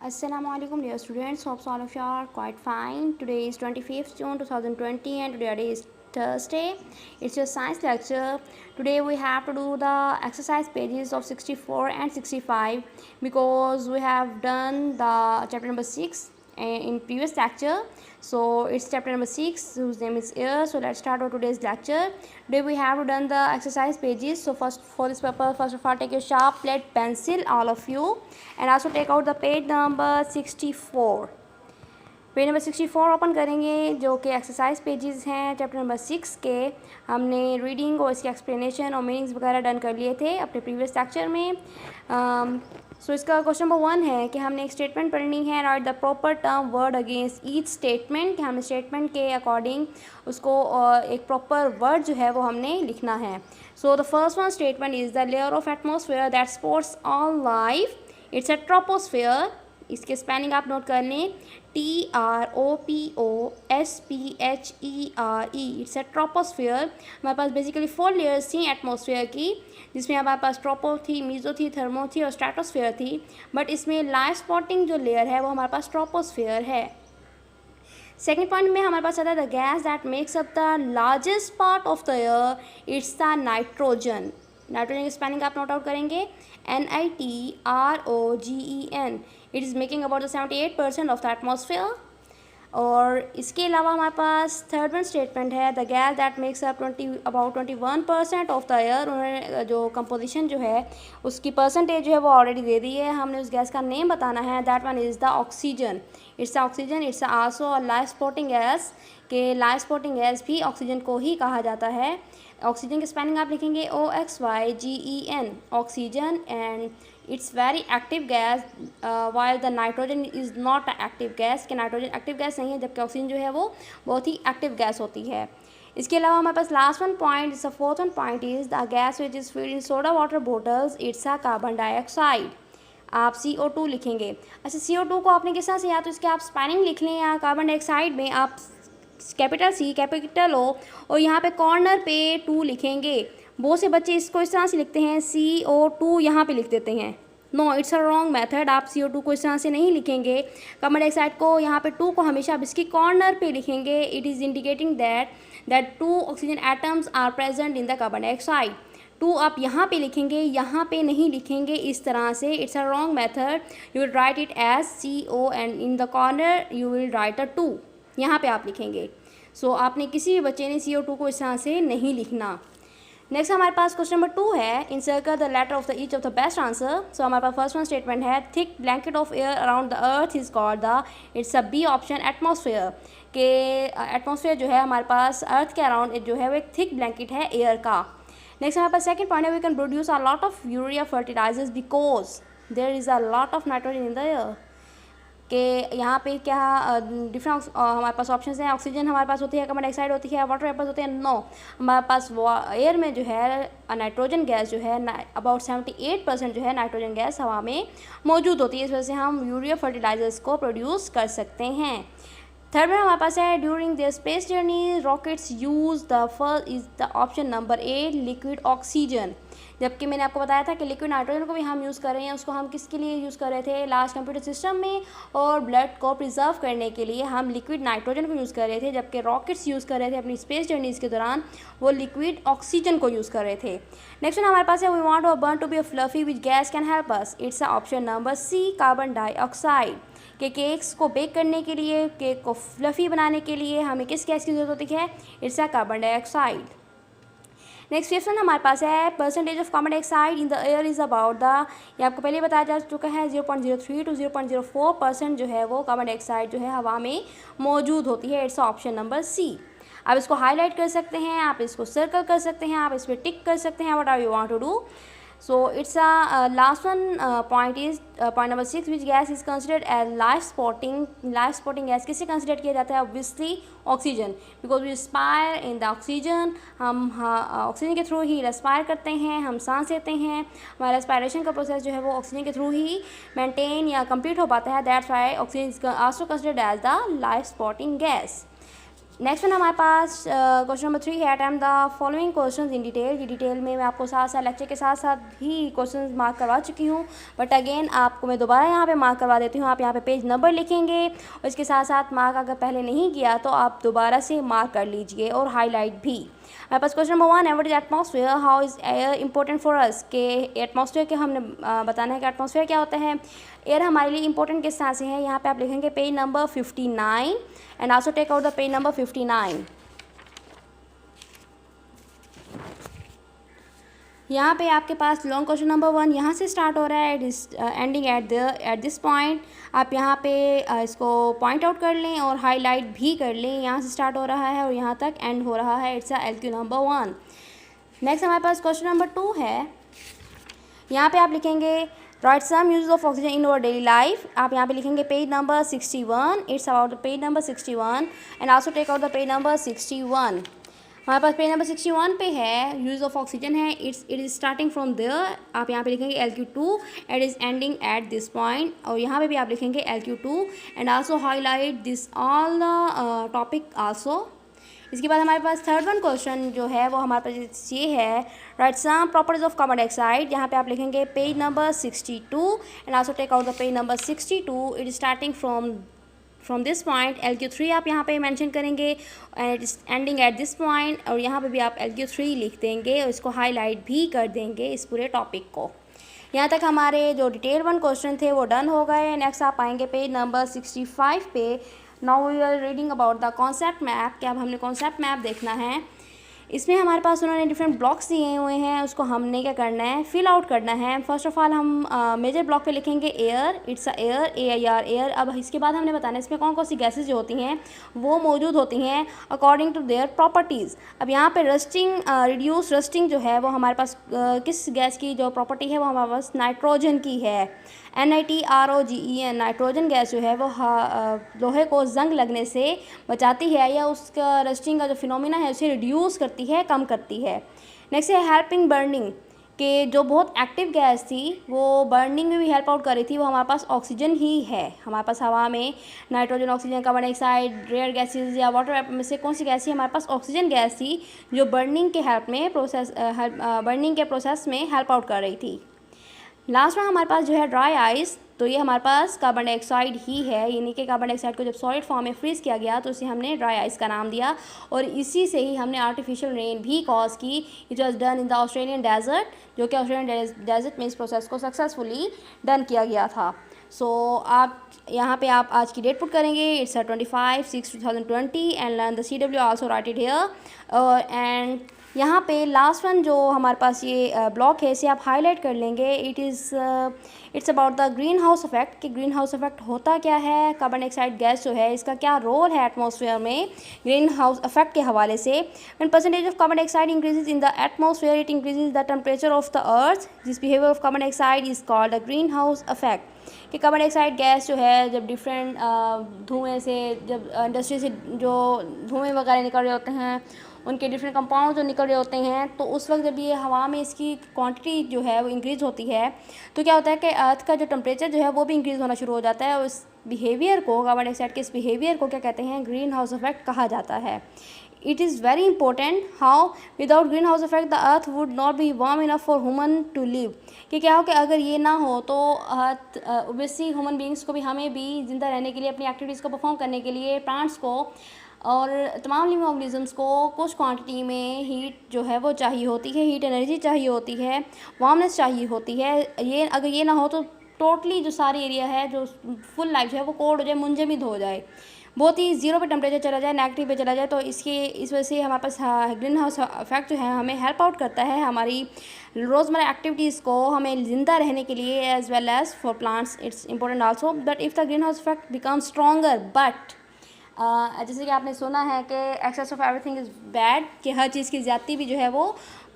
Assalamualaikum dear students, hopes all of you are quite fine. Today is 25th June 2020 and today is Thursday. It's your science lecture. Today we have to do the exercise pages of 64 and 65 because we have done the chapter number 6 in previous lecture. So it's chapter number 6 whose name is air. So let's start our today's lecture. Today we have done the exercise pages. So first, for this purpose, first of all take your sharp lead pencil, all of you, and also take out the page number 64. Page number 64 open करेंगे जो कि exercise pages हैं chapter number 6 के। हमने reading और इसके explanation और meanings वगैरह डन कर लिए थे अपने प्रीवियस लेक्चर में। सो इसका क्वेश्चन नंबर 1 है कि हमने एक स्टेटमेंट पढ़नी है, right the proper term word against each statement, कि हमें स्टेटमेंट के अकॉर्डिंग उसको एक प्रॉपर वर्ड जो है वो हमने लिखना है। So the first one statement is the layer of atmosphere that supports all life, it's a troposphere. इसके स्पेलिंग आप नोट कर लें, TROPOSPHERE, इट्स अ ट्रोपोस्फेयर। हमारे पास बेसिकली 4 लेयर्स थी एटमॉस्फेयर की, जिसमें हमारे पास ट्रोपो थी, मीजो थी, थर्मो थी और स्ट्रेटोस्फेयर थी। बट इसमें लाइव स्पॉटिंग जो लेयर है वो हमारे पास ट्रोपोस्फेयर है। सेकेंड पॉइंट में हमारे पास आता है the gas that makes up the largest part of the air, it's the nitrogen. Nitrogen की स्पेलिंग आप नोट आउट करेंगे, NITROGEN। It is making about the 78% of the atmosphere. और इसके अलावा हमारे पास थर्ड वन स्टेटमेंट है the gas that makes up about 21% of the air. उन्होंने जो कंपोजिशन जो है उसकी परसेंटेज जो है वो ऑलरेडी दे दी है, हमने उस गैस का नेम बताना है। That one is the oxygen. It's oxygen, it's also a life spotting gas, के लाइफ स्पॉटिंग गैस भी ऑक्सीजन को ही कहा जाता है। ऑक्सीजन की स्पेलिंग आप लिखेंगे OXYGEN, oxygen, and it's very active gas while the nitrogen is not a active gas, कि नाइट्रोजन एक्टिव गैस नहीं है जबकि ऑक्सीजन जो है वो बहुत ही एक्टिव गैस होती है। इसके अलावा हमारे पास last one point, it's a fourth one point is the gas which is filled in soda water bottles, it's a carbon dioxide. आप CO2 लिखेंगे। अच्छा, CO2 को आपने किस तरह से, या तो इसके आप स्पेलिंग लिख लें या कार्बन डाइऑक्साइड में आप कैपिटल C कैपिटल O और यहाँ पे कॉर्नर पे 2 लिखेंगे। बहुत से बच्चे इसको इस तरह से लिखते हैं, CO2 यहाँ पे लिख देते हैं। No, it's a wrong method. आप CO2 को इस तरह से नहीं लिखेंगे। कार्बन डाइऑक्साइड को यहाँ पे 2 को हमेशा आप इसकी कॉर्नर पे लिखेंगे। It is indicating that 2 oxygen atoms are present in the carbon dioxide. 2 आप यहाँ पे लिखेंगे, यहाँ पे नहीं लिखेंगे इस तरह से। It's a wrong method. You will write it as CO and in the corner you will write a 2, यहाँ पे आप लिखेंगे। सो आपने किसी भी बच्चे ने CO2 को इस तरह से नहीं लिखना। नेक्स्ट हमारे पास क्वेश्चन नंबर 2 है, encircle the letter of the each of the best answer. So हमारे पास फर्स्ट वन स्टेटमेंट है thick blanket of air around the earth is called the, it's a B option, atmosphere. के atmosphere जो है हमारे पास अर्थ के around जो है वो एक थिक ब्लैंकेट है एयर का। नेक्स्ट हमारे पास सेकंड पॉइंट है we can produce a lot of urea fertilisers because there is a lot of nitrogen in the air. कि यहाँ पे क्या डिफरेंट हमारे पास ऑप्शंस हैं। ऑक्सीजन हमारे पास होती है, कार्बन डाइऑक्साइड होती है, वाटर वेपर्स होते हैं। नो, हमारे पास एयर में जो है नाइट्रोजन गैस जो है अबाउट 78% जो है नाइट्रोजन गैस हवा में मौजूद होती है। इस वजह से हम यूरिया फर्टिलाइजर्स को प्रोड्यूस कर सकते हैं। थर्ड में हमारे पास है during their space journey rockets use the first is the option number 8 liquid oxygen. जबकि मैंने आपको बताया था कि लिक्विड नाइट्रोजन को भी हम यूज़ कर रहे हैं। उसको हम किसके लिए यूज़ कर रहे थे, लार्ज कंप्यूटर सिस्टम में, और ब्लड को प्रिजर्व करने के लिए हम लिक्विड नाइट्रोजन को यूज़ कर रहे थे। जबकि रॉकेट्स यूज़ कर रहे थे अपनी स्पेस जर्नीज़ के दौरान, वो लिक्विड ऑक्सीजन को यूज़ कर रहे थे। नेक्स्ट वन हमारे पास है we want our burn to be a fluffy which gas can help us, it's a option number C carbon dioxide. कि केक्स को बेक करने के लिए, केक को फ्लफ़ी बनाने के लिए हमें किस गैस की ज़रूरत होती है, it's a carbon dioxide. Next fifth one हमारे पास है percentage of carbon dioxide in the air is about the, ये आपको पहले बताया जा चुका है, 0.03 to 0.04% जो है वो कार्बन डाइऑक्साइड जो है हवा में मौजूद होती है। It's option number C। आप इसको हाईलाइट कर सकते हैं, आप इसको सर्कल कर सकते हैं, आप इस पर टिक कर सकते हैं, what are you want to do. So it's a last one point is point number 6 which gas is considered as life spotting gas किससे कंसिडर किया जाता है, obviously oxygen, because we respire in the oxygen. हम oxygen के through ही respire करते हैं, हम सांस लेते हैं। हमारा रेस्पायरेशन का प्रोसेस जो है वो ऑक्सीजन के थ्रू ही मेंटेन या कंप्लीट हो पाता है। That's why oxygen is also considered as the life spotting gas. Next one हमारे पास क्वेश्चन नंबर 3 है, attempt the following questions in detail. ये डिटेल में मैं आपको साथ साथ लेक्चर के साथ साथ भी क्वेश्चंस मार्क करवा चुकी हूँ, बट अगेन आपको मैं दोबारा यहाँ पे मार्क करवा देती हूँ। आप यहाँ पे पेज नंबर लिखेंगे और इसके साथ साथ मार्क अगर पहले नहीं किया तो आप दोबारा से मार्क कर लीजिए और हाईलाइट भी। हमारे पास क्वेश्चन नंबर 1 है, what is atmosphere, how is air important for us. के एटमॉस्फेयर के हमने बताना है कि एटमॉस्फेयर क्या होता है। एयर हमारे लिए इंपॉर्टेंट किस तरह से है, यहाँ पे आप लिखेंगे page number 59 and also take out the page number 59। यहाँ पे आपके पास लॉन्ग क्वेश्चन नंबर 1 यहाँ से स्टार्ट हो रहा है, it is ending at this point. आप यहाँ पे इसको पॉइंट आउट कर लें और हाईलाइट भी कर लें। यहाँ से स्टार्ट हो रहा है और यहाँ तक एंड हो रहा है, इट्स LQ नंबर 1। नेक्स्ट हमारे पास क्वेश्चन नंबर 2 है, यहाँ पे आप लिखेंगे write some use of oxygen in our daily life. आप यहाँ पे लिखेंगे page number 61, it's about the page number 61 and also take out the page number 61। हमारे पास पेज नंबर 61 पे है, यूज़ ऑफ ऑक्सीजन है, it is starting from there. आप यहाँ पे लिखेंगे LQ2 it is ending at this point, और यहाँ पे भी आप लिखेंगे LQ2 and also highlight this all the topic also. इसके बाद हमारे पास थर्ड वन क्वेश्चन जो है वो हमारे पास ये है, write some properties of carbon dioxide. यहाँ पे आप लिखेंगे page number 62 and also take out the page number 62, it is starting from this point. LQ3 आप यहाँ पे मेंशन करेंगे and it is ending at this point, और यहाँ पे भी आप LQ3 लिख देंगे और इसको हाईलाइट भी कर देंगे इस पूरे टॉपिक को। यहाँ तक हमारे जो डिटेल 1 क्वेश्चन थे वो डन हो गए। नेक्स्ट आप आएंगे पेज नंबर 65 पे। Now we are reading about the concept map, कि अब हमने कॉन्सेप्ट मैप देखना है। इसमें हमारे पास उन्होंने डिफरेंट ब्लॉक्स दिए हुए हैं, उसको हमने क्या करना है, फिल आउट करना है। फर्स्ट ऑफ ऑल हम मेजर ब्लॉक पे लिखेंगे air, it's air, AIR air. अब इसके बाद हमने बताना है इसमें कौन कौन सी गैसेज जो होती हैं वो मौजूद होती हैं अकॉर्डिंग टू देयर प्रॉपर्टीज़। अब यहाँ पे रस्टिंग, रिड्यूस रस्टिंग जो है वो हमारे पास किस गैस की जो प्रॉपर्टी है वो हमारे पास नाइट्रोजन की है। NITROGEN, नाइट्रोजन गैस जो है वो लोहे को जंग लगने से बचाती है, या उसका रस्टिंग का जो फिनोमिना है उसे रिड्यूस करती है, कम करती है। नेक्स्ट है हेल्पिंग बर्निंग, कि जो बहुत एक्टिव गैस थी वो बर्निंग में भी हेल्प आउट कर रही थी, वो हमारे पास ऑक्सीजन ही है। हमारे पास हवा में nitrogen, oxygen, carbon dioxide, rare gases या वाटर वेपर में से कौन सी गैस थी, हमारे पास ऑक्सीजन गैस थी, जो बर्निंग के बर्निंग के प्रोसेस में हेल्प आउट कर रही थी। लास्ट में हमारे पास जो है ड्राई आइस, तो ये हमारे पास कार्बन डाइऑक्साइड ही है, यानी कि कार्बन डाइऑक्साइड को जब सॉलिड फॉर्म में फ्रीज किया गया तो इसे हमने ड्राई आइस का नाम दिया, और इसी से ही हमने आर्टिफिशियल रेन भी कॉज की। It was done in the Australian desert, जो कि ऑस्ट्रेलियन डेजर्ट में इस प्रोसेस को सक्सेसफुली डन किया गया था। सो आप यहाँ पे आप आज की डेट पुट करेंगे, it's 25/6/2020 and learn the CW also right it here. And यहाँ पे लास्ट वन जो हमारे पास ये ब्लॉक है इसे आप हाईलाइट कर लेंगे। It's about the greenhouse effect, कि ग्रीन हाउस इफेक्ट होता क्या है, कार्बन डाइऑक्साइड गैस जो है इसका क्या रोल है एटमॉस्फेयर में ग्रीन हाउस इफेक्ट के हवाले से। When percentage of carbon dioxide increases in the atmosphere it increases the temperature of the earth, this behaviour of carbon dioxide is called a green house effect. कि carbon dioxide gas जो है जब different धुएँ से, जब industry से जो धुएँ वगैरह निकल रहे होते हैं, उनके डिफरेंट कंपाउंड जो निकल रहे होते हैं, तो उस वक्त जब ये हवा में इसकी क्वांटिटी जो है वो इंक्रीज़ होती है तो क्या होता है कि अर्थ का जो टेम्परेचर जो है वो भी इंक्रीज़ होना शुरू हो जाता है, और इस बिहेवियर को, कार्बन डाइऑक्साइड के इस बिहेवियर को क्या कहते हैं, ग्रीन हाउस इफेक्ट कहा जाता है। It is very important how without greenhouse effect the earth would not be warm enough for human to live, कि क्या हो कि अगर ये ना हो तो अर्थ ओबियसली ह्यूमन बींग्स को भी, हमें भी ज़िंदा रहने के लिए, अपनी एक्टिविटीज़ को परफॉर्म करने के लिए, प्लांट्स को और तमाम लिविंग ऑर्गेनिजम्स को कुछ क्वांटिटी में हीट जो है वो चाहिए होती है, हीट एनर्जी चाहिए होती है, वार्मनेस चाहिए होती है। ये अगर ये ना हो तो टोटली जो सारी एरिया है, जो फुल लाइफ जो है वो कोल्ड हो जाए, मुंजमद हो जाए, बहुत ही ज़ीरो पे टेम्परेचर चला जाए, नेगेटिव पे चला जाए। तो इस वजह से हमारे पास ग्रीन हाउस इफेक्ट जो है हमें हेल्प आउट करता है हमारी रोज़मर्रा एक्टिविटीज़ को, हमें ज़िंदा रहने के लिए, as well as for plants it's important also. But if the greenhouse effect become stronger, but जैसे कि आपने सुना है कि excess of everything is bad, कि हर चीज़ की ज़्यादती भी जो है वो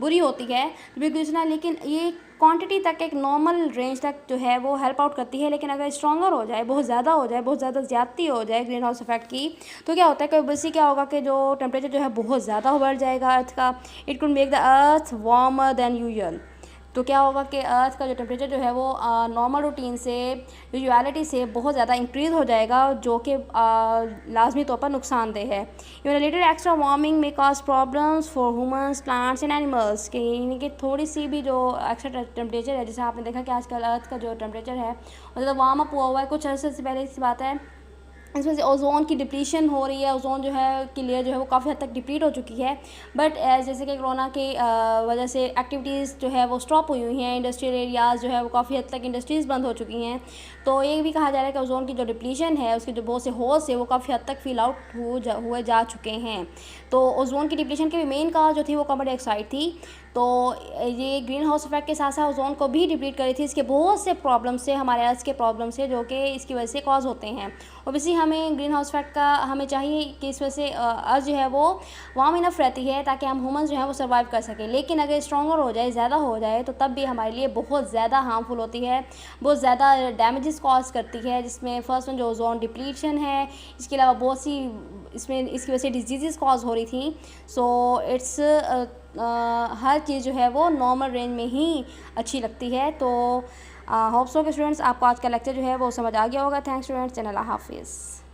बुरी होती है, बिल्कुल सुना। लेकिन ये क्वांटिटी तक, एक नॉर्मल रेंज तक जो है वो हेल्प आउट करती है, लेकिन अगर स्ट्रॉन्गर हो जाए, बहुत ज़्यादा हो जाए, बहुत ज़्यादा ज़्यादती हो जाए ग्रीन हाउस इफेक्ट की, तो क्या होता है कि वैसे क्या होगा कि जो टेम्परेचर जो है बहुत ज़्यादा बढ़ जाएगा अर्थ का। It could make the earth warmer than usual, तो क्या होगा कि अर्थ का जो टेम्परेचर जो है वो नॉर्मल रूटीन से, यूजुअलिटी से बहुत ज़्यादा इंक्रीज़ हो जाएगा, जो कि लाजमी तौर पर नुकसानदेह है। इवन लिटिल एक्स्ट्रा वार्मिंग में cause problems for humans, plants and animals, कि यानी कि थोड़ी सी भी जो एक्स्ट्रा टेम्परेचर है, जैसे आपने देखा कि आजकल अर्थ का जो टेम्परेचर है वो ज़्यादा वार्म अप हुआ है कुछ अर्से से पहले की बात है। इसमें से ओजोन की डिप्लीशन हो रही है, ओजोन जो है की लेयर जो है वो काफ़ी हद तक डिप्लीट हो चुकी है। बट जैसे कि कोरोना की वजह से एक्टिविटीज़ जो है वो स्टॉप हुई हैं, इंडस्ट्रियल एरियाज़ जो है वो काफ़ी हद तक इंडस्ट्रीज़ बंद हो चुकी हैं। तो ये भी कहा जा रहा है कि ओजोन की जो डिप्लीशन है, उसके जो बहुत से होल्स है वो काफ़ी हद तक फिल आउट हुए जा चुके हैं। तो ओजोन की डिप्लीशन की भी मेन काज जो थी वो कार्बन डाइऑक्साइड थी। तो ये ग्रीन हाउस इफेक्ट के साथ साथ ओजोन को भी डिप्लीट करी थी। इसके बहुत से प्रॉब्लम्स से, हमारे अर्थ के प्रॉब्लम्स से, जो कि इसकी वजह से कॉज होते हैं। ओबियसली हमें ग्रीन हाउस इफेक्ट का हमें चाहिए कि इस वजह से अर्थ जो है वो वार्म इनफ रहती है ताकि हम ह्यूमंस जो है वो सर्वाइव कर सकें। लेकिन अगर स्ट्रॉन्गर हो जाए, ज़्यादा हो जाए, तो तब भी हमारे लिए बहुत ज़्यादा हार्मफुल होती है, बहुत ज़्यादा डैमेजेस कॉज करती है। जिसमें फर्स्ट वन जो ओजोन डिप्लीशन है, इसके अलावा बहुत सी इसमें इसकी वजह से डिजीज़ कॉज हो रही थी। सो इट्स हर चीज़ जो है वो नॉर्मल रेंज में ही अच्छी लगती है। तो होप सो के स्टूडेंट्स आपको आज का लेक्चर जो है वो समझ आ गया होगा। थैंक्स स्टूडेंट्स एंड अल्लाह हाफिज़।